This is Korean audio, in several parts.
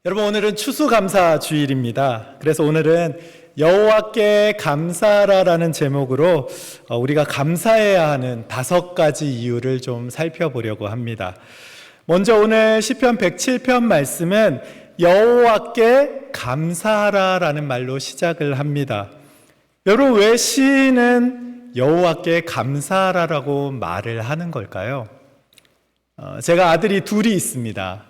여러분, 오늘은 추수감사 주일입니다. 그래서 오늘은 여호와께 감사하라라는 제목으로 우리가 감사해야 하는 5가지 이유를 좀 살펴보려고 합니다. 먼저 오늘 시편 107편 말씀은 여호와께 감사하라라는 말로 시작을 합니다. 여러분, 왜 시인은 여호와께 감사하라라고 말을 하는 걸까요? 제가 아들이 둘이 있습니다.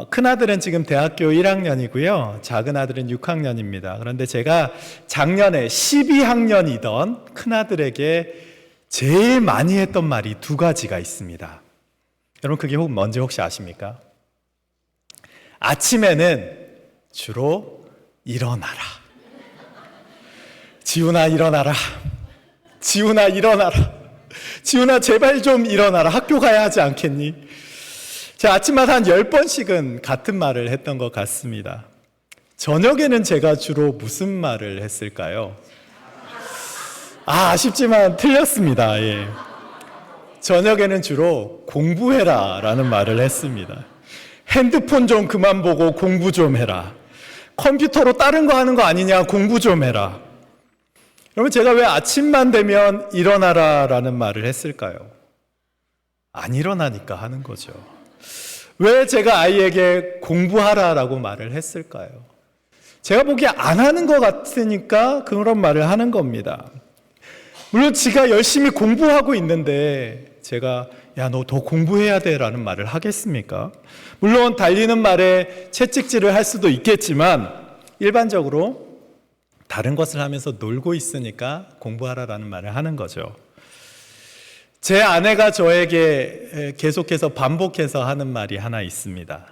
큰아들은 지금 대학교 1학년이고요. 작은아들은 6학년입니다. 그런데 제가 작년에 12학년이던 큰아들에게 제일 많이 했던 말이 2가지가 있습니다. 여러분, 그게 뭔지 혹시 아십니까? 아침에는 주로 일어나라. 지훈아, 일어나라. 지훈아, 일어나라. 지훈아, 제발 좀 일어나라. 학교 가야 하지 않겠니? 제가 아침마다 한 10번씩은 같은 말을 했던 것 같습니다. 저녁에는 제가 주로 무슨 말을 했을까요? 아쉽지만 틀렸습니다. 예. 저녁에는 주로 공부해라 라는 말을 했습니다. 핸드폰 좀 그만 보고 공부 좀 해라. 컴퓨터로 다른 거 하는 거 아니냐, 공부 좀 해라. 여러분, 제가 왜 아침만 되면 일어나라 라는 말을 했을까요? 안 일어나니까 하는 거죠. 왜 제가 아이에게 공부하라라고 말을 했을까요? 제가 보기에 안 하는 것 같으니까 그런 말을 하는 겁니다. 물론 지가 열심히 공부하고 있는데 제가 야, 너 더 공부해야 돼 라는 말을 하겠습니까? 물론 달리는 말에 채찍질을 할 수도 있겠지만 일반적으로 다른 것을 하면서 놀고 있으니까 공부하라라는 말을 하는 거죠. 제 아내가 저에게 계속해서 반복해서 하는 말이 하나 있습니다.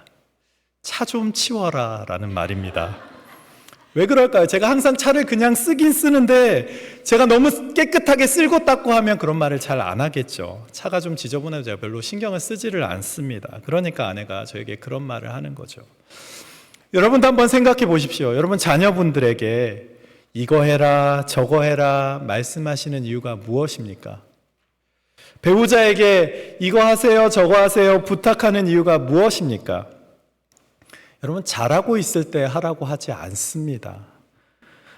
차 좀 치워라 라는 말입니다. 왜 그럴까요? 제가 항상 차를 그냥 쓰긴 쓰는데 제가 너무 깨끗하게 쓸고 닦고 하면 그런 말을 잘 안 하겠죠. 차가 좀 지저분해도 제가 별로 신경을 쓰지를 않습니다. 그러니까 아내가 저에게 그런 말을 하는 거죠. 여러분도 한번 생각해 보십시오. 여러분 자녀분들에게 이거 해라 저거 해라 말씀하시는 이유가 무엇입니까? 배우자에게 이거 하세요 저거 하세요 부탁하는 이유가 무엇입니까? 여러분, 잘하고 있을 때 하라고 하지 않습니다.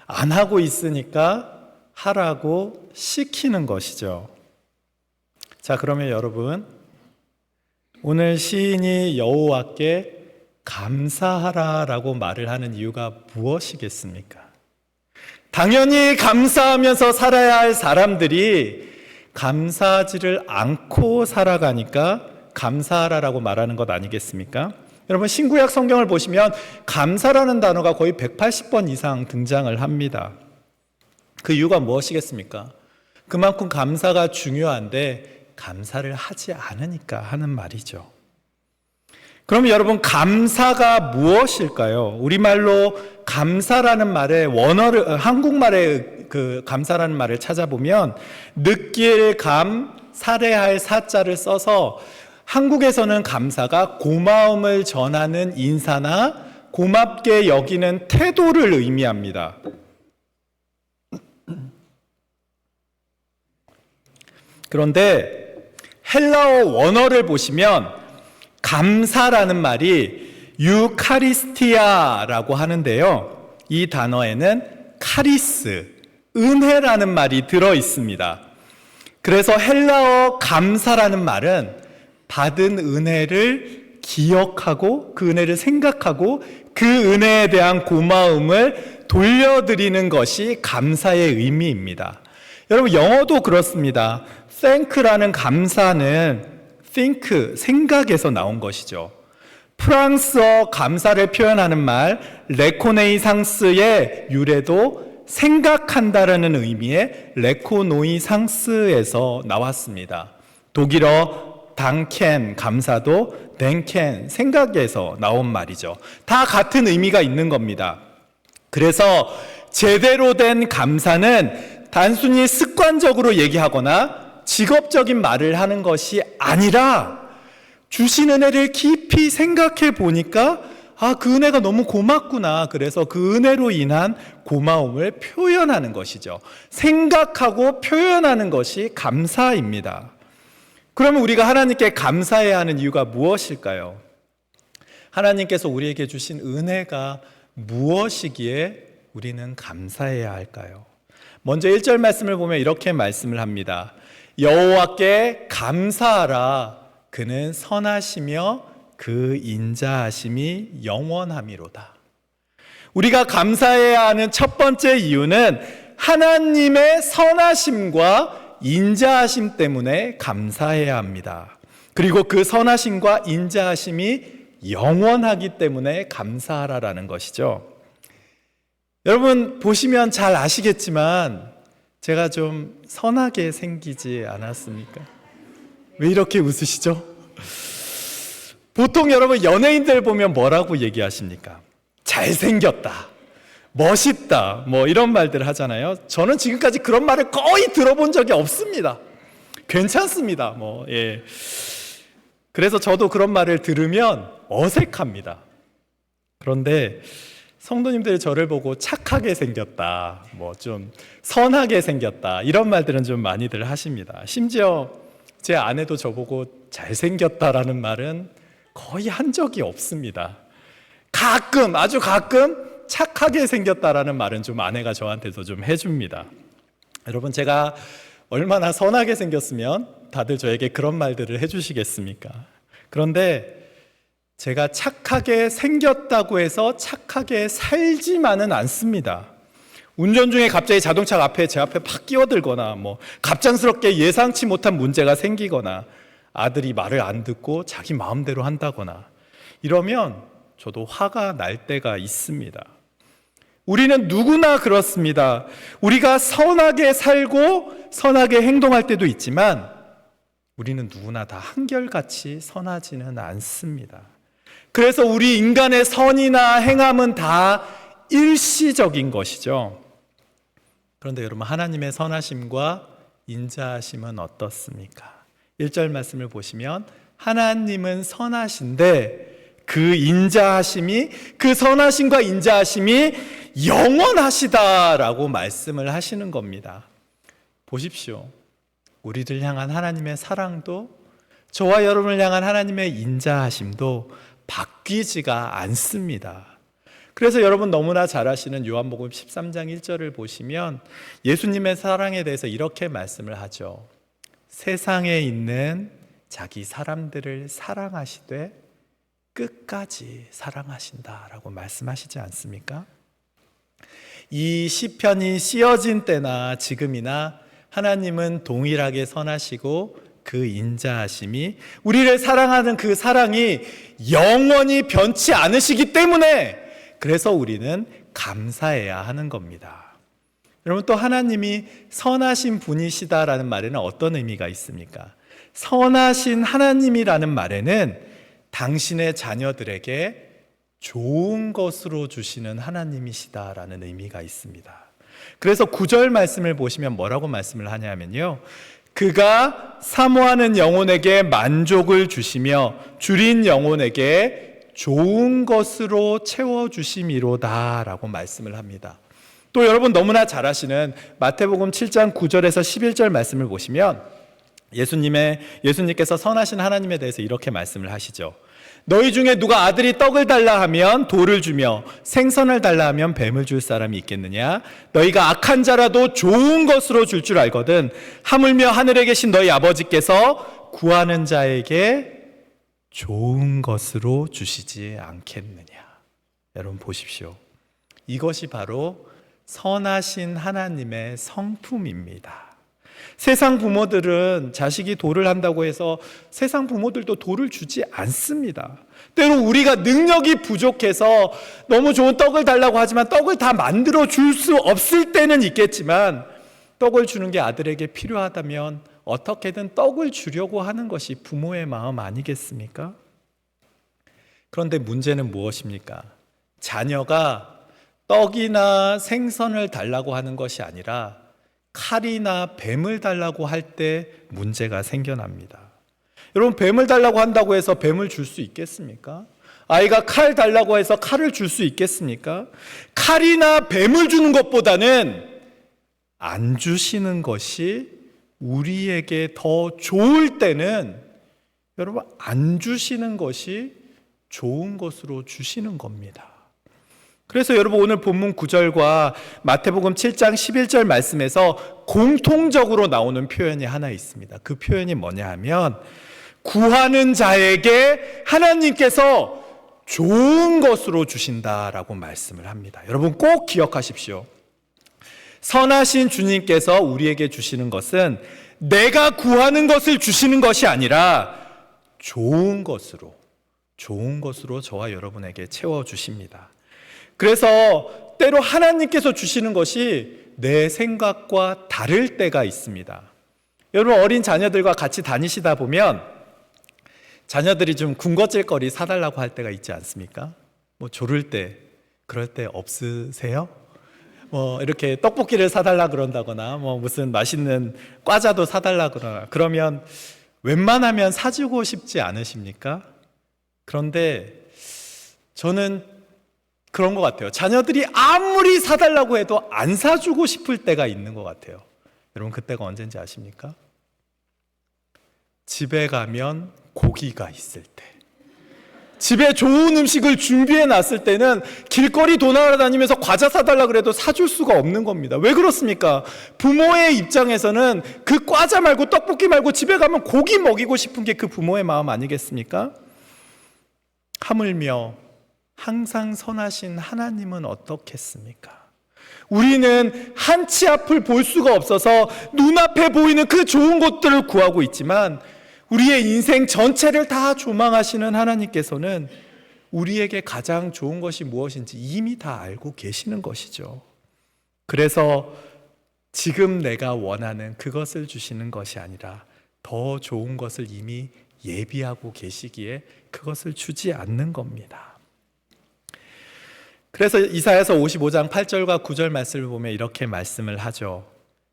안 하고 있으니까 하라고 시키는 것이죠. 자, 그러면 여러분, 오늘 시인이 여호와께 감사하라라고 말을 하는 이유가 무엇이겠습니까? 당연히 감사하면서 살아야 할 사람들이 감사하지를 않고 살아가니까 감사하라라고 말하는 것 아니겠습니까? 여러분, 신구약 성경을 보시면 감사라는 단어가 거의 180번 이상 등장을 합니다. 그 이유가 무엇이겠습니까? 그만큼 감사가 중요한데 감사를 하지 않으니까 하는 말이죠. 그럼 여러분, 감사가 무엇일까요? 우리말로 감사라는 말의 원어를, 한국말의 그 감사라는 말을 찾아보면 느낄 감, 살해할 사자를 써서 한국에서는 감사가 고마움을 전하는 인사나 고맙게 여기는 태도를 의미합니다. 그런데 헬라어 원어를 보시면 감사라는 말이 유카리스티아라고 하는데요. 이 단어에는 카리스, 은혜라는 말이 들어 있습니다. 그래서 헬라어 감사라는 말은 받은 은혜를 기억하고 그 은혜를 생각하고 그 은혜에 대한 고마움을 돌려드리는 것이 감사의 의미입니다. 여러분, 영어도 그렇습니다. thank라는 감사는 think, 생각에서 나온 것이죠. 프랑스어 감사를 표현하는 말 레코네이상스의 유래도 생각한다라는 의미의 레코노이상스에서 나왔습니다. 독일어 당켄 감사도 덴켄 생각에서 나온 말이죠. 다 같은 의미가 있는 겁니다. 그래서 제대로 된 감사는 단순히 습관적으로 얘기하거나 직업적인 말을 하는 것이 아니라 주신 은혜를 깊이 생각해 보니까 그 은혜가 너무 고맙구나. 그래서 그 은혜로 인한 고마움을 표현하는 것이죠. 생각하고 표현하는 것이 감사입니다. 그러면 우리가 하나님께 감사해야 하는 이유가 무엇일까요? 하나님께서 우리에게 주신 은혜가 무엇이기에 우리는 감사해야 할까요? 먼저 1절 말씀을 보면 이렇게 말씀을 합니다. 여호와께 감사하라. 그는 선하시며 그 인자하심이 영원함이로다. 우리가 감사해야 하는 첫 번째 이유는 하나님의 선하심과 인자하심 때문에 감사해야 합니다. 그리고 그 선하심과 인자하심이 영원하기 때문에 감사하라라는 것이죠. 여러분 보시면 잘 아시겠지만 제가 좀 선하게 생기지 않았습니까? 왜 이렇게 웃으시죠? 보통 여러분 연예인들 보면 뭐라고 얘기하십니까? 잘생겼다, 멋있다, 뭐 이런 말들 하잖아요. 저는 지금까지 그런 말을 거의 들어본 적이 없습니다. 괜찮습니다. 예. 그래서 저도 그런 말을 들으면 어색합니다. 그런데 성도님들이 저를 보고 착하게 생겼다, 좀 선하게 생겼다, 이런 말들은 좀 많이들 하십니다. 심지어 제 아내도 저보고 잘생겼다라는 말은 거의 한 적이 없습니다. 가끔, 아주 가끔 착하게 생겼다라는 말은 좀 아내가 저한테도 좀 해줍니다. 여러분, 제가 얼마나 선하게 생겼으면 다들 저에게 그런 말들을 해주시겠습니까? 그런데 제가 착하게 생겼다고 해서 착하게 살지만은 않습니다. 운전 중에 갑자기 자동차가 제 앞에 팍 끼어들거나 갑작스럽게 예상치 못한 문제가 생기거나 아들이 말을 안 듣고 자기 마음대로 한다거나 이러면 저도 화가 날 때가 있습니다. 우리는 누구나 그렇습니다. 우리가 선하게 살고 선하게 행동할 때도 있지만 우리는 누구나 다 한결같이 선하지는 않습니다. 그래서 우리 인간의 선이나 행함은 다 일시적인 것이죠. 그런데 여러분, 하나님의 선하심과 인자하심은 어떻습니까? 1절 말씀을 보시면 하나님은 선하신데 그 인자하심이, 그 선하심과 인자하심이 영원하시다라고 말씀을 하시는 겁니다. 보십시오. 우리를 향한 하나님의 사랑도, 저와 여러분을 향한 하나님의 인자하심도 바뀌지가 않습니다. 그래서 여러분 너무나 잘 아시는 요한복음 13장 1절을 보시면 예수님의 사랑에 대해서 이렇게 말씀을 하죠. 세상에 있는 자기 사람들을 사랑하시되 끝까지 사랑하신다라고 말씀하시지 않습니까? 이 시편이 쓰여진 때나 지금이나 하나님은 동일하게 선하시고 그 인자하심이, 우리를 사랑하는 그 사랑이 영원히 변치 않으시기 때문에 그래서 우리는 감사해야 하는 겁니다. 여러분, 또 하나님이 선하신 분이시다라는 말에는 어떤 의미가 있습니까? 선하신 하나님이라는 말에는 당신의 자녀들에게 좋은 것으로 주시는 하나님이시다라는 의미가 있습니다. 그래서 9절 말씀을 보시면 뭐라고 말씀을 하냐면요, 그가 사모하는 영혼에게 만족을 주시며 줄인 영혼에게 좋은 것으로 채워주심이로다 라고 말씀을 합니다. 또 여러분 너무나 잘 아시는 마태복음 7장 9절에서 11절 말씀을 보시면 예수님께서 선하신 하나님에 대해서 이렇게 말씀을 하시죠. 너희 중에 누가 아들이 떡을 달라 하면 돌을 주며 생선을 달라 하면 뱀을 줄 사람이 있겠느냐? 너희가 악한 자라도 좋은 것으로 줄 줄 알거든 하물며 하늘에 계신 너희 아버지께서 구하는 자에게 좋은 것으로 주시지 않겠느냐? 여러분 보십시오. 이것이 바로 선하신 하나님의 성품입니다. 세상 부모들은 자식이 돌을 한다고 해서 세상 부모들도 돌을 주지 않습니다. 때로 우리가 능력이 부족해서 너무 좋은 떡을 달라고 하지만 떡을 다 만들어 줄 수 없을 때는 있겠지만 떡을 주는 게 아들에게 필요하다면 어떻게든 떡을 주려고 하는 것이 부모의 마음 아니겠습니까? 그런데 문제는 무엇입니까? 자녀가 떡이나 생선을 달라고 하는 것이 아니라 칼이나 뱀을 달라고 할 때 문제가 생겨납니다. 여러분, 뱀을 달라고 한다고 해서 뱀을 줄 수 있겠습니까? 아이가 칼 달라고 해서 칼을 줄 수 있겠습니까? 칼이나 뱀을 주는 것보다는 안 주시는 것이 우리에게 더 좋을 때는 여러분 안 주시는 것이 좋은 것으로 주시는 겁니다. 그래서 여러분 오늘 본문 9절과 마태복음 7장 11절 말씀에서 공통적으로 나오는 표현이 하나 있습니다. 그 표현이 뭐냐 하면 구하는 자에게 하나님께서 좋은 것으로 주신다라고 말씀을 합니다. 여러분 꼭 기억하십시오. 선하신 주님께서 우리에게 주시는 것은 내가 구하는 것을 주시는 것이 아니라 좋은 것으로 저와 여러분에게 채워주십니다. 그래서 때로 하나님께서 주시는 것이 내 생각과 다를 때가 있습니다. 여러분 어린 자녀들과 같이 다니시다 보면 자녀들이 좀 군것질거리 사달라고 할 때가 있지 않습니까? 뭐 조를 때 그럴 때 없으세요? 뭐 이렇게 떡볶이를 사달라 그런다거나 뭐 무슨 맛있는 과자도 사달라 그러나 그러면 웬만하면 사주고 싶지 않으십니까? 그런데 저는 그런 것 같아요. 자녀들이 아무리 사달라고 해도 안 사주고 싶을 때가 있는 것 같아요. 여러분 그때가 언제인지 아십니까? 집에 가면 고기가 있을 때, 집에 좋은 음식을 준비해 놨을 때는 길거리 돌아다니면서 과자 사달라 그래도 사줄 수가 없는 겁니다. 왜 그렇습니까? 부모의 입장에서는 그 과자 말고 떡볶이 말고 집에 가면 고기 먹이고 싶은 게 그 부모의 마음 아니겠습니까? 하물며 항상 선하신 하나님은 어떻겠습니까? 우리는 한치 앞을 볼 수가 없어서 눈앞에 보이는 그 좋은 것들을 구하고 있지만 우리의 인생 전체를 다 조망하시는 하나님께서는 우리에게 가장 좋은 것이 무엇인지 이미 다 알고 계시는 것이죠. 그래서 지금 내가 원하는 그것을 주시는 것이 아니라 더 좋은 것을 이미 예비하고 계시기에 그것을 주지 않는 겁니다. 그래서 이사야서 55장 8절과 9절 말씀을 보면 이렇게 말씀을 하죠.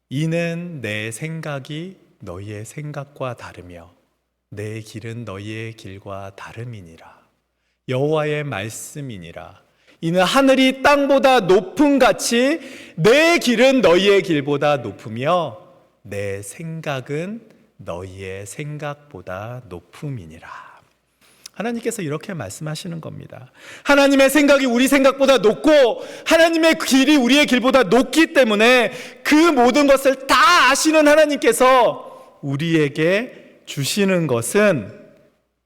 이는 내 생각이 너희의 생각과 다르며 내 길은 너희의 길과 다름이니라. 여호와의 말씀이니라. 이는 하늘이 땅보다 높음 같이 내 길은 너희의 길보다 높으며 내 생각은 너희의 생각보다 높음이니라. 하나님께서 이렇게 말씀하시는 겁니다. 하나님의 생각이 우리 생각보다 높고 하나님의 길이 우리의 길보다 높기 때문에 그 모든 것을 다 아시는 하나님께서 우리에게 주시는 것은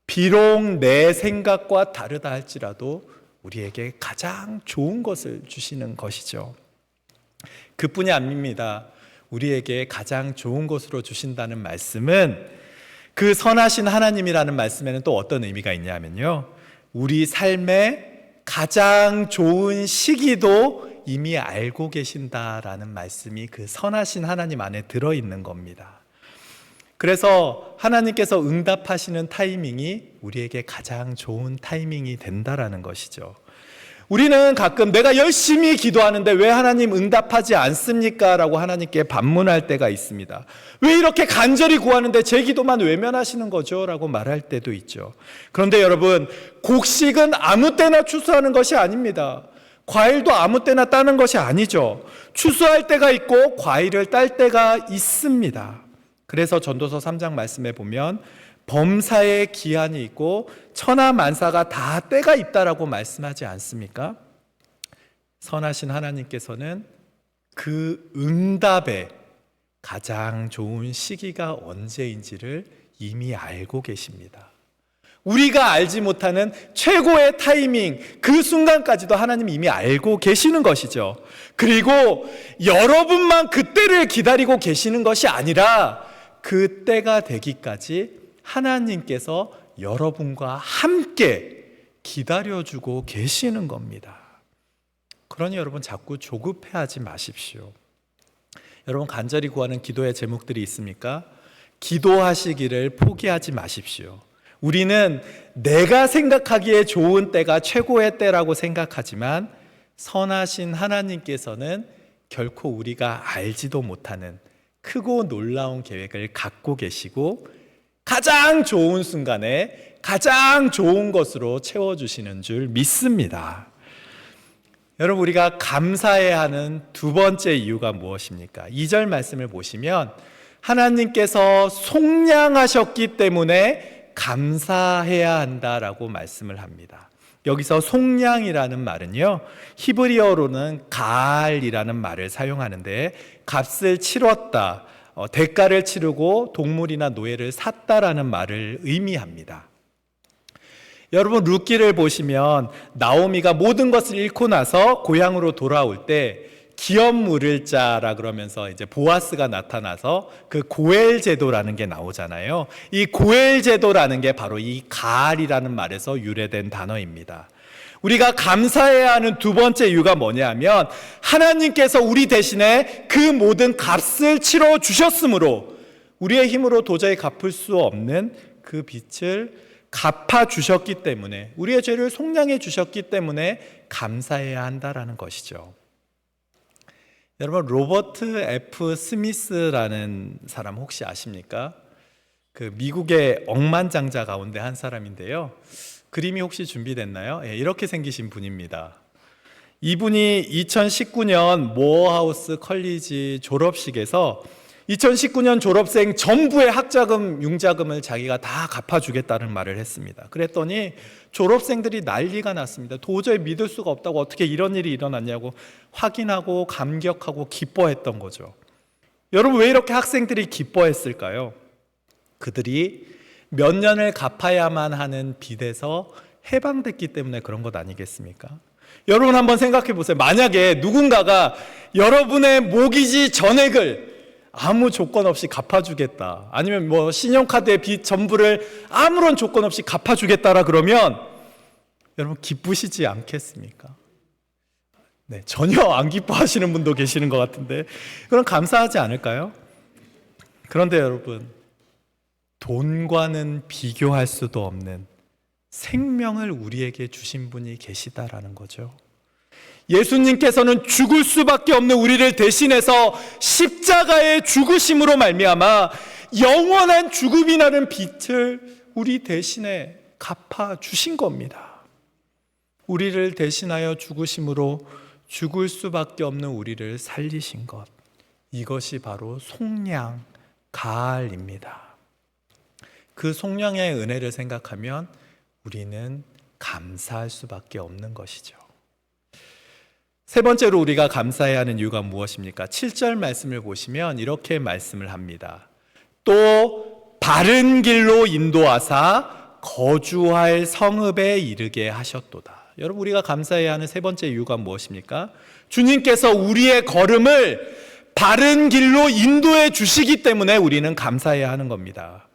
비록 내 생각과 다르다 할지라도 우리에게 가장 좋은 것을 주시는 것이죠. 그뿐이 아닙니다. 우리에게 가장 좋은 것으로 주신다는 말씀은 그 선하신 하나님이라는 말씀에는 또 어떤 의미가 있냐면요, 우리 삶의 가장 좋은 시기도 이미 알고 계신다라는 말씀이 그 선하신 하나님 안에 들어있는 겁니다. 그래서 하나님께서 응답하시는 타이밍이 우리에게 가장 좋은 타이밍이 된다라는 것이죠. 우리는 가끔 내가 열심히 기도하는데 왜 하나님 응답하지 않습니까? 라고 하나님께 반문할 때가 있습니다. 왜 이렇게 간절히 구하는데 제 기도만 외면하시는 거죠? 라고 말할 때도 있죠. 그런데 여러분, 곡식은 아무 때나 추수하는 것이 아닙니다. 과일도 아무 때나 따는 것이 아니죠. 추수할 때가 있고 과일을 딸 때가 있습니다. 그래서 전도서 3장 말씀에 보면 범사의 기한이 있고 천하 만사가 다 때가 있다라고 말씀하지 않습니까? 선하신 하나님께서는 그 응답의 가장 좋은 시기가 언제인지를 이미 알고 계십니다. 우리가 알지 못하는 최고의 타이밍, 그 순간까지도 하나님이 이미 알고 계시는 것이죠. 그리고 여러분만 그때를 기다리고 계시는 것이 아니라 그 때가 되기까지 하나님께서 여러분과 함께 기다려주고 계시는 겁니다. 그러니 여러분 자꾸 조급해하지 마십시오. 여러분 간절히 구하는 기도의 제목들이 있습니까? 기도하시기를 포기하지 마십시오. 우리는 내가 생각하기에 좋은 때가 최고의 때라고 생각하지만 선하신 하나님께서는 결코 우리가 알지도 못하는 크고 놀라운 계획을 갖고 계시고 가장 좋은 순간에 가장 좋은 것으로 채워주시는 줄 믿습니다. 여러분, 우리가 감사해야 하는 두 번째 이유가 무엇입니까? 2절 말씀을 보시면 하나님께서 속량하셨기 때문에 감사해야 한다라고 말씀을 합니다. 여기서 속량이라는 말은요, 히브리어로는 가알이라는 말을 사용하는데 값을 치렀다, 대가를 치르고 동물이나 노예를 샀다라는 말을 의미합니다. 여러분, 룻기를 보시면 나오미가 모든 것을 잃고 나서 고향으로 돌아올 때 기업 물을 자라 그러면서 이제 보아스가 나타나서 그 고엘 제도라는 게 나오잖아요. 이 고엘 제도라는 게 바로 이 가알이라는 말에서 유래된 단어입니다. 우리가 감사해야 하는 두 번째 이유가 뭐냐면 하나님께서 우리 대신에 그 모든 값을 치러 주셨으므로 우리의 힘으로 도저히 갚을 수 없는 그 빚을 갚아 주셨기 때문에, 우리의 죄를 속량해 주셨기 때문에 감사해야 한다라는 것이죠. 여러분, 로버트 F. 스미스라는 사람 혹시 아십니까? 그 미국의 억만장자 가운데 한 사람인데요. 그림이 혹시 준비됐나요? 예, 이렇게 생기신 분입니다. 이분이 2019년 모어하우스 컬리지 졸업식에서 2019년 졸업생 전부의 학자금, 융자금을 자기가 다 갚아주겠다는 말을 했습니다. 그랬더니 졸업생들이 난리가 났습니다. 도저히 믿을 수가 없다고, 어떻게 이런 일이 일어났냐고 확인하고 감격하고 기뻐했던 거죠. 여러분, 왜 이렇게 학생들이 기뻐했을까요? 그들이 몇 년을 갚아야만 하는 빚에서 해방됐기 때문에 그런 것 아니겠습니까? 여러분, 한번 생각해 보세요. 만약에 누군가가 여러분의 모기지 전액을 아무 조건 없이 갚아주겠다, 아니면 뭐 신용카드의 빚 전부를 아무런 조건 없이 갚아주겠다라 그러면 여러분 기쁘시지 않겠습니까? 네, 전혀 안 기뻐하시는 분도 계시는 것 같은데 그럼 감사하지 않을까요? 그런데 여러분, 돈과는 비교할 수도 없는 생명을 우리에게 주신 분이 계시다라는 거죠. 예수님께서는 죽을 수밖에 없는 우리를 대신해서 십자가의 죽으심으로 말미암아 영원한 죽음이라는 빚을 우리 대신에 갚아 주신 겁니다. 우리를 대신하여 죽으심으로 죽을 수밖에 없는 우리를 살리신 것, 이것이 바로 속량, 가알입니다. 그 속량의 은혜를 생각하면 우리는 감사할 수밖에 없는 것이죠. 세 번째로 우리가 감사해야 하는 이유가 무엇입니까? 7절 말씀을 보시면 이렇게 말씀을 합니다. 또 바른 길로 인도하사 거주할 성읍에 이르게 하셨도다. 여러분, 우리가 감사해야 하는 세 번째 이유가 무엇입니까? 주님께서 우리의 걸음을 바른 길로 인도해 주시기 때문에 우리는 감사해야 하는 겁니다.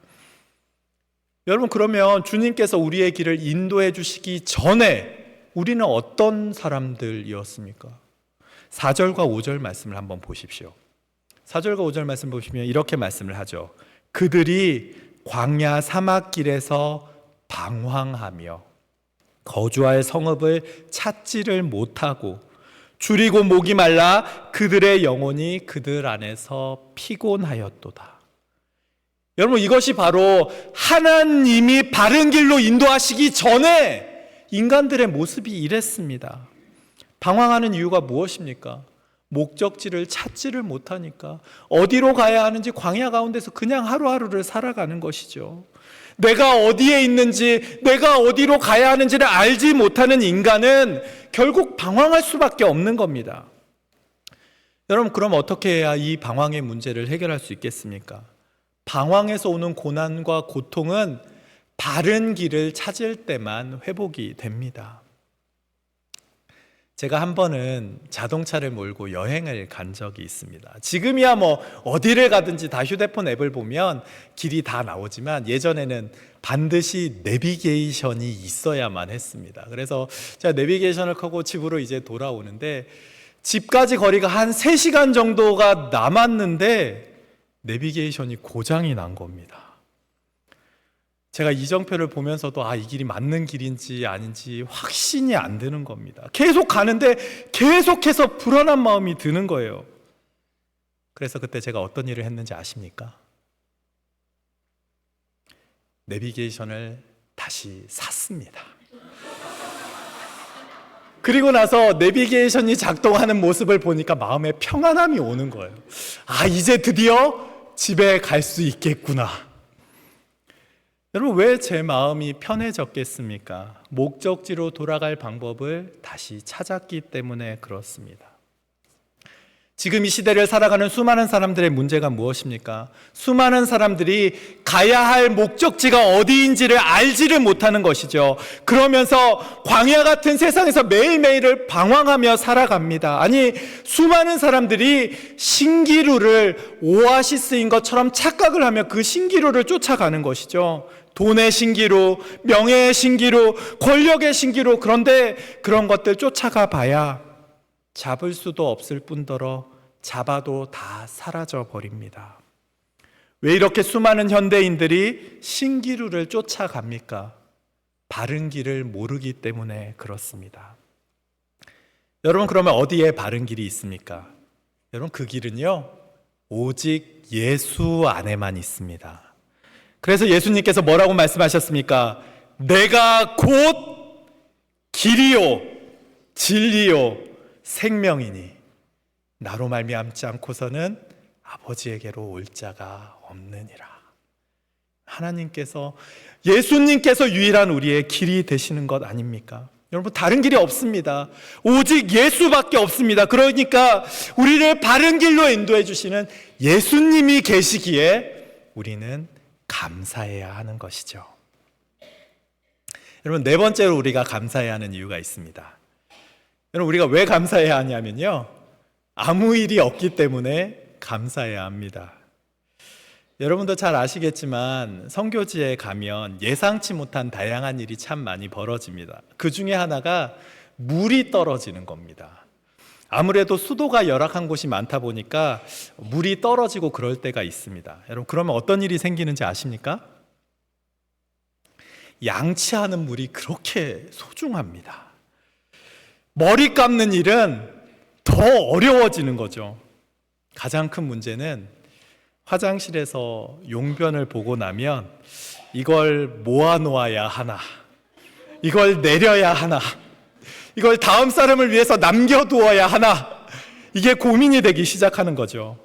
여러분, 그러면 주님께서 우리의 길을 인도해 주시기 전에 우리는 어떤 사람들이었습니까? 4절과 5절 말씀을 한번 보십시오. 4절과 5절 말씀 보시면 이렇게 말씀을 하죠. 그들이 광야 사막길에서 방황하며 거주할 성읍을 찾지를 못하고 줄이고 목이 말라 그들의 영혼이 그들 안에서 피곤하였도다. 여러분, 이것이 바로 하나님이 바른 길로 인도하시기 전에 인간들의 모습이 이랬습니다. 방황하는 이유가 무엇입니까? 목적지를 찾지를 못하니까 어디로 가야 하는지 광야 가운데서 그냥 하루하루를 살아가는 것이죠. 내가 어디에 있는지, 내가 어디로 가야 하는지를 알지 못하는 인간은 결국 방황할 수밖에 없는 겁니다. 여러분, 그럼 어떻게 해야 이 방황의 문제를 해결할 수 있겠습니까? 방황에서 오는 고난과 고통은 바른 길을 찾을 때만 회복이 됩니다. 제가 한 번은 자동차를 몰고 여행을 간 적이 있습니다. 지금이야 뭐 어디를 가든지 다 휴대폰 앱을 보면 길이 다 나오지만 예전에는 반드시 내비게이션이 있어야만 했습니다. 그래서 제가 내비게이션을 켜고 집으로 이제 돌아오는데 집까지 거리가 한 3시간 정도가 남았는데 내비게이션이 고장이 난 겁니다. 제가 이정표를 보면서도 이 길이 맞는 길인지 아닌지 확신이 안 드는 겁니다. 계속 가는데 계속해서 불안한 마음이 드는 거예요. 그래서 그때 제가 어떤 일을 했는지 아십니까? 내비게이션을 다시 샀습니다. 그리고 나서 내비게이션이 작동하는 모습을 보니까 마음에 평안함이 오는 거예요. 이제 드디어 집에 갈 수 있겠구나. 여러분, 왜 제 마음이 편해졌겠습니까? 목적지로 돌아갈 방법을 다시 찾았기 때문에 그렇습니다. 지금 이 시대를 살아가는 수많은 사람들의 문제가 무엇입니까? 수많은 사람들이 가야 할 목적지가 어디인지를 알지를 못하는 것이죠. 그러면서 광야 같은 세상에서 매일매일을 방황하며 살아갑니다. 아니, 수많은 사람들이 신기루를 오아시스인 것처럼 착각을 하며 그 신기루를 쫓아가는 것이죠. 돈의 신기루, 명예의 신기루, 권력의 신기루. 그런데 그런 것들 쫓아가 봐야 잡을 수도 없을 뿐더러 잡아도 다 사라져 버립니다. 왜 이렇게 수많은 현대인들이 신기루를 쫓아갑니까? 바른 길을 모르기 때문에 그렇습니다. 여러분, 그러면 어디에 바른 길이 있습니까? 여러분, 그 길은요, 오직 예수 안에만 있습니다. 그래서 예수님께서 뭐라고 말씀하셨습니까? 내가 곧 길이요 진리요 생명이니 나로 말미암지 않고서는 아버지에게로 올 자가 없느니라. 하나님께서, 예수님께서 유일한 우리의 길이 되시는 것 아닙니까? 여러분, 다른 길이 없습니다. 오직 예수밖에 없습니다. 그러니까 우리를 바른 길로 인도해 주시는 예수님이 계시기에 우리는 감사해야 하는 것이죠. 여러분, 네 번째로 우리가 감사해야 하는 이유가 있습니다. 여러분, 우리가 왜 감사해야 하냐면요, 아무 일이 없기 때문에 감사해야 합니다. 여러분도 잘 아시겠지만 선교지에 가면 예상치 못한 다양한 일이 참 많이 벌어집니다. 그 중에 하나가 물이 떨어지는 겁니다. 아무래도 수도가 열악한 곳이 많다 보니까 물이 떨어지고 그럴 때가 있습니다. 여러분, 그러면 어떤 일이 생기는지 아십니까? 양치하는 물이 그렇게 소중합니다. 머리 감는 일은 더 어려워지는 거죠. 가장 큰 문제는 화장실에서 용변을 보고 나면 이걸 모아놓아야 하나, 이걸 내려야 하나, 이걸 다음 사람을 위해서 남겨두어야 하나, 이게 고민이 되기 시작하는 거죠.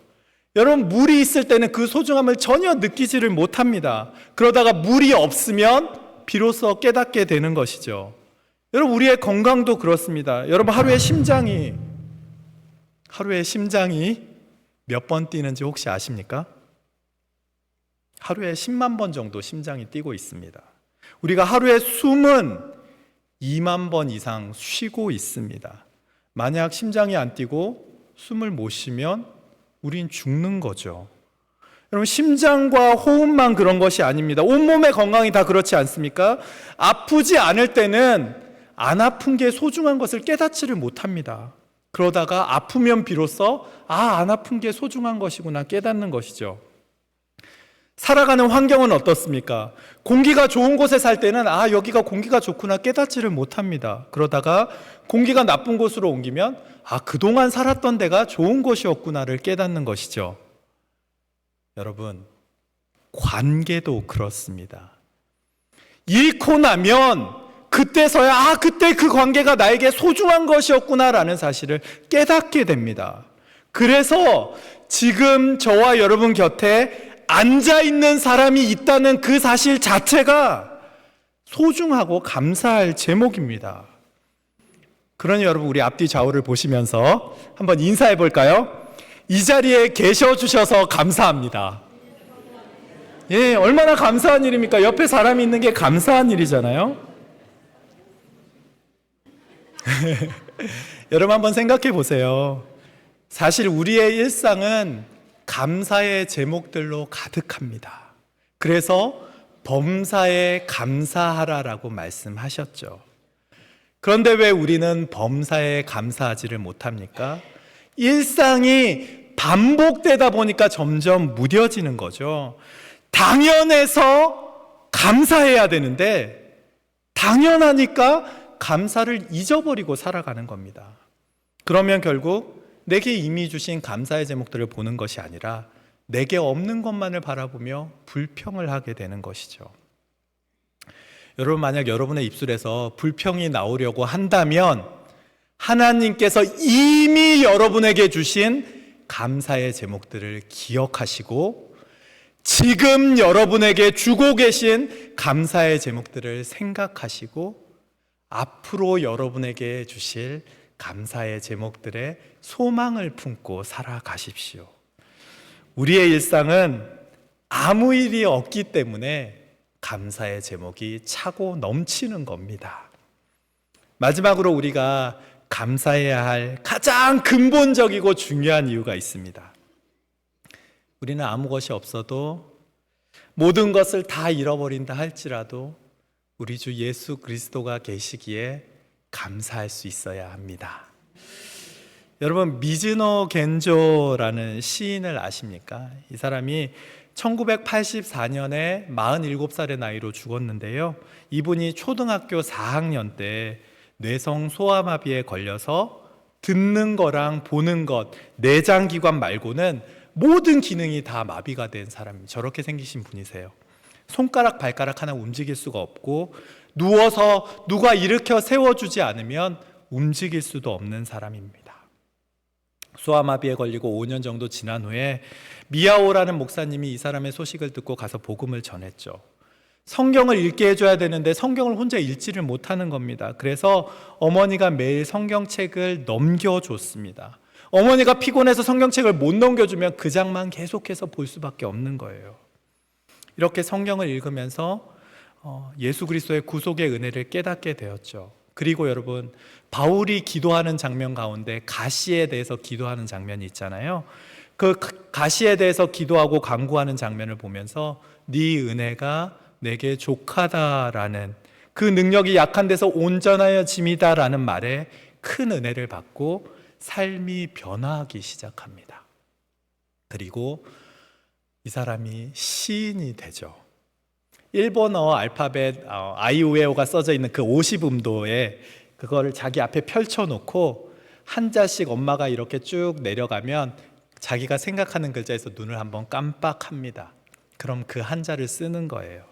여러분, 물이 있을 때는 그 소중함을 전혀 느끼지를 못합니다. 그러다가 물이 없으면 비로소 깨닫게 되는 것이죠. 여러분, 우리의 건강도 그렇습니다. 여러분, 하루에 심장이 몇 번 뛰는지 혹시 아십니까? 하루에 10만 번 정도 심장이 뛰고 있습니다. 우리가 하루에 숨은 2만 번 이상 쉬고 있습니다. 만약 심장이 안 뛰고 숨을 못 쉬면 우린 죽는 거죠. 여러분, 심장과 호흡만 그런 것이 아닙니다. 온몸의 건강이 다 그렇지 않습니까? 아프지 않을 때는 안 아픈 게 소중한 것을 깨닫지를 못합니다. 그러다가 아프면 비로소 안 아픈 게 소중한 것이구나 깨닫는 것이죠. 살아가는 환경은 어떻습니까? 공기가 좋은 곳에 살 때는 여기가 공기가 좋구나 깨닫지를 못합니다. 그러다가 공기가 나쁜 곳으로 옮기면 그동안 살았던 데가 좋은 곳이었구나를 깨닫는 것이죠. 여러분, 관계도 그렇습니다. 잃고 나면 그때서야 그때 그 관계가 나에게 소중한 것이었구나라는 사실을 깨닫게 됩니다. 그래서 지금 저와 여러분 곁에 앉아있는 사람이 있다는 그 사실 자체가 소중하고 감사할 제목입니다. 그러니 여러분, 우리 앞뒤 좌우를 보시면서 한번 인사해 볼까요? 이 자리에 계셔 주셔서 감사합니다. 예, 얼마나 감사한 일입니까? 옆에 사람이 있는 게 감사한 일이잖아요. 여러분, 한번 생각해 보세요. 사실 우리의 일상은 감사의 제목들로 가득합니다. 그래서 범사에 감사하라라고 말씀하셨죠. 그런데 왜 우리는 범사에 감사하지를 못합니까? 일상이 반복되다 보니까 점점 무뎌지는 거죠. 당연해서 감사해야 되는데 당연하니까 감사를 잊어버리고 살아가는 겁니다. 그러면 결국 내게 이미 주신 감사의 제목들을 보는 것이 아니라 내게 없는 것만을 바라보며 불평을 하게 되는 것이죠. 여러분, 만약 여러분의 입술에서 불평이 나오려고 한다면 하나님께서 이미 여러분에게 주신 감사의 제목들을 기억하시고 지금 여러분에게 주고 계신 감사의 제목들을 생각하시고 앞으로 여러분에게 주실 감사의 제목들의 소망을 품고 살아가십시오. 우리의 일상은 아무 일이 없기 때문에 감사의 제목이 차고 넘치는 겁니다. 마지막으로 우리가 감사해야 할 가장 근본적이고 중요한 이유가 있습니다. 우리는 아무 것이 없어도 모든 것을 다 잃어버린다 할지라도 우리 주 예수 그리스도가 계시기에 감사할 수 있어야 합니다. 여러분, 미즈노 겐조라는 시인을 아십니까? 이 사람이 1984년에 47살의 나이로 죽었는데요. 이분이 초등학교 4학년 때 뇌성 소아마비에 걸려서 듣는 거랑 보는 것, 내장기관 말고는 모든 기능이 다 마비가 된 사람입니다. 저렇게 생기신 분이세요. 손가락, 발가락 하나 움직일 수가 없고 누워서 누가 일으켜 세워주지 않으면 움직일 수도 없는 사람입니다. 소아마비에 걸리고 5년 정도 지난 후에 미야오라는 목사님이 이 사람의 소식을 듣고 가서 복음을 전했죠. 성경을 읽게 해줘야 되는데 성경을 혼자 읽지를 못하는 겁니다. 그래서 어머니가 매일 성경책을 넘겨줬습니다. 어머니가 피곤해서 성경책을 못 넘겨주면 그 장만 계속해서 볼 수밖에 없는 거예요. 이렇게 성경을 읽으면서 예수 그리스도의 구속의 은혜를 깨닫게 되었죠. 그리고 여러분, 바울이 기도하는 장면 가운데 가시에 대해서 기도하는 장면이 있잖아요. 그 가시에 대해서 기도하고 간구하는 장면을 보면서 네 은혜가 내게 족하다라는, 그 능력이 약한 데서 온전하여짐이다라는 말에 큰 은혜를 받고 삶이 변화하기 시작합니다. 그리고 이 사람이 시인이 되죠. 일본어 알파벳 아이우에오가 써져 있는 그 50음도에 그거를 자기 앞에 펼쳐놓고 한자씩 엄마가 이렇게 쭉 내려가면 자기가 생각하는 글자에서 눈을 한번 깜빡합니다. 그럼 그 한자를 쓰는 거예요.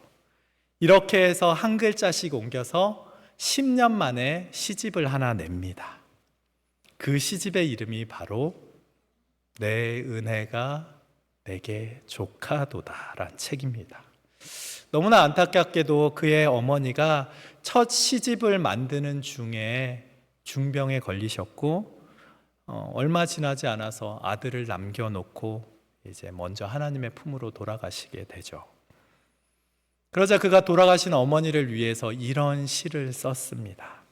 이렇게 해서 한 글자씩 옮겨서 10년 만에 시집을 하나 냅니다. 그 시집의 이름이 바로 내 은혜가 내게 족하도다라는 책입니다. 너무나 안타깝게도 그의 어머니가 첫 시집을 만드는 중에 중병에 걸리셨고 얼마 지나지 않아서 아들을 남겨놓고 이제 먼저 하나님의 품으로 돌아가시게 되죠. 그러자 그가 돌아가신 어머니를 위해서 이런 시를 썼습니다.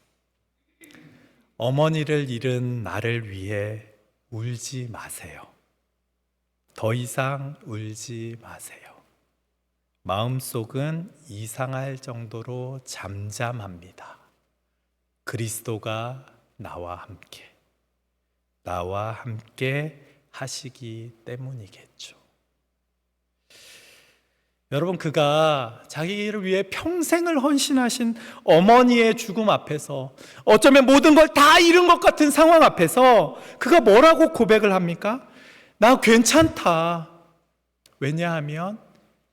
어머니를 잃은 나를 위해 울지 마세요. 더 이상 울지 마세요. 마음속은 이상할 정도로 잠잠합니다. 그리스도가 나와 함께 하시기 때문이겠죠. 여러분, 그가 자기를 위해 평생을 헌신하신 어머니의 죽음 앞에서, 어쩌면 모든 걸 다 잃은 것 같은 상황 앞에서 그가 뭐라고 고백을 합니까? 나 괜찮다. 왜냐하면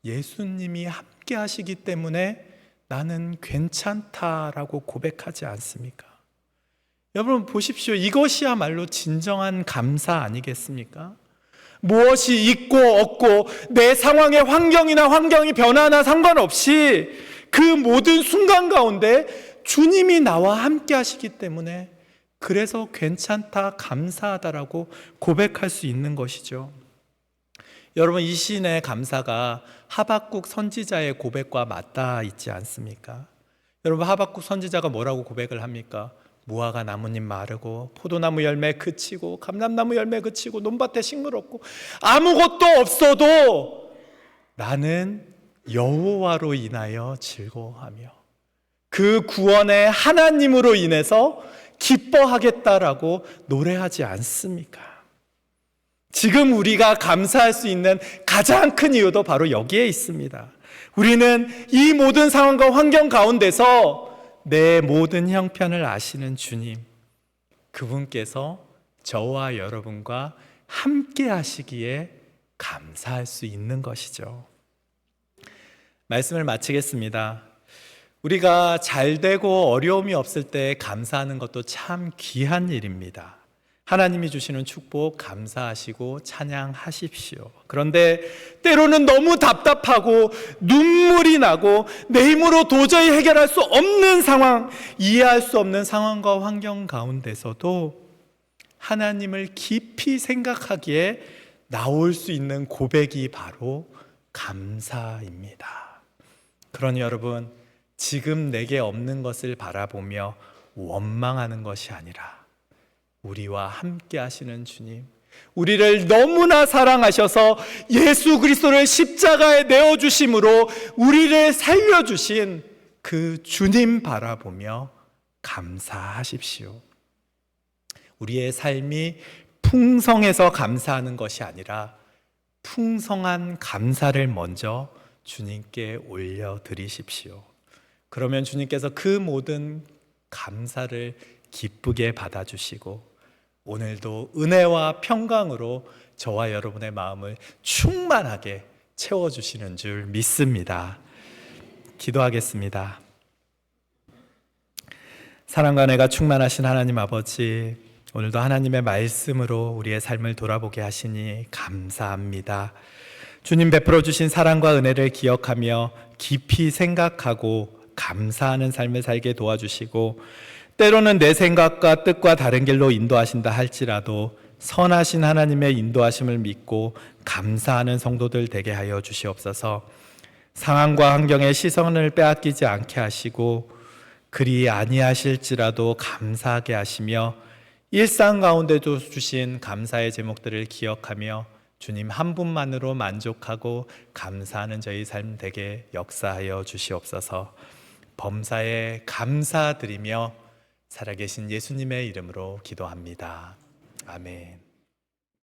예수님이 함께 하시기 때문에 나는 괜찮다라고 고백하지 않습니까? 여러분 보십시오. 이것이야말로 진정한 감사 아니겠습니까? 무엇이 있고 없고 내 상황의 환경이 변하나 상관없이 그 모든 순간 가운데 주님이 나와 함께 하시기 때문에 그래서 괜찮다, 감사하다라고 고백할 수 있는 것이죠. 여러분, 이 시인의 감사가 하박국 선지자의 고백과 맞닿아 있지 않습니까? 여러분, 하박국 선지자가 뭐라고 고백을 합니까? 무화과 나뭇잎 마르고 포도나무 열매 그치고 감람나무 열매 그치고 논밭에 식물 없고 아무것도 없어도 나는 여호와로 인하여 즐거워하며 그 구원의 하나님으로 인해서 기뻐하겠다라고 노래하지 않습니까? 지금 우리가 감사할 수 있는 가장 큰 이유도 바로 여기에 있습니다. 우리는 이 모든 상황과 환경 가운데서 내 모든 형편을 아시는 주님, 그분께서 저와 여러분과 함께 하시기에 감사할 수 있는 것이죠. 말씀을 마치겠습니다. 우리가 잘 되고 어려움이 없을 때 감사하는 것도 참 귀한 일입니다. 하나님이 주시는 축복 감사하시고 찬양하십시오. 그런데 때로는 너무 답답하고 눈물이 나고 내 힘으로 도저히 해결할 수 없는 상황, 이해할 수 없는 상황과 환경 가운데서도 하나님을 깊이 생각하기에 나올 수 있는 고백이 바로 감사입니다. 그러니 여러분, 지금 내게 없는 것을 바라보며 원망하는 것이 아니라 우리와 함께 하시는 주님, 우리를 너무나 사랑하셔서 예수 그리스도를 십자가에 내어주심으로 우리를 살려주신 그 주님 바라보며 감사하십시오. 우리의 삶이 풍성해서 감사하는 것이 아니라 풍성한 감사를 먼저 주님께 올려드리십시오. 그러면 주님께서 그 모든 감사를 기쁘게 받아주시고 오늘도 은혜와 평강으로 저와 여러분의 마음을 충만하게 채워주시는 줄 믿습니다. 기도하겠습니다. 사랑과 은혜가 충만하신 하나님 아버지, 오늘도 하나님의 말씀으로 우리의 삶을 돌아보게 하시니 감사합니다. 주님 베풀어 주신 사랑과 은혜를 기억하며 깊이 생각하고 감사하는 삶을 살게 도와주시고, 때로는 내 생각과 뜻과 다른 길로 인도하신다 할지라도 선하신 하나님의 인도하심을 믿고 감사하는 성도들 되게 하여 주시옵소서. 상황과 환경의 시선을 빼앗기지 않게 하시고 그리 아니하실지라도 감사하게 하시며 일상 가운데도 주신 감사의 제목들을 기억하며 주님 한 분만으로 만족하고 감사하는 저희 삶 되게 역사하여 주시옵소서. 범사에 감사드리며 살아계신 예수님의 이름으로 기도합니다. 아멘.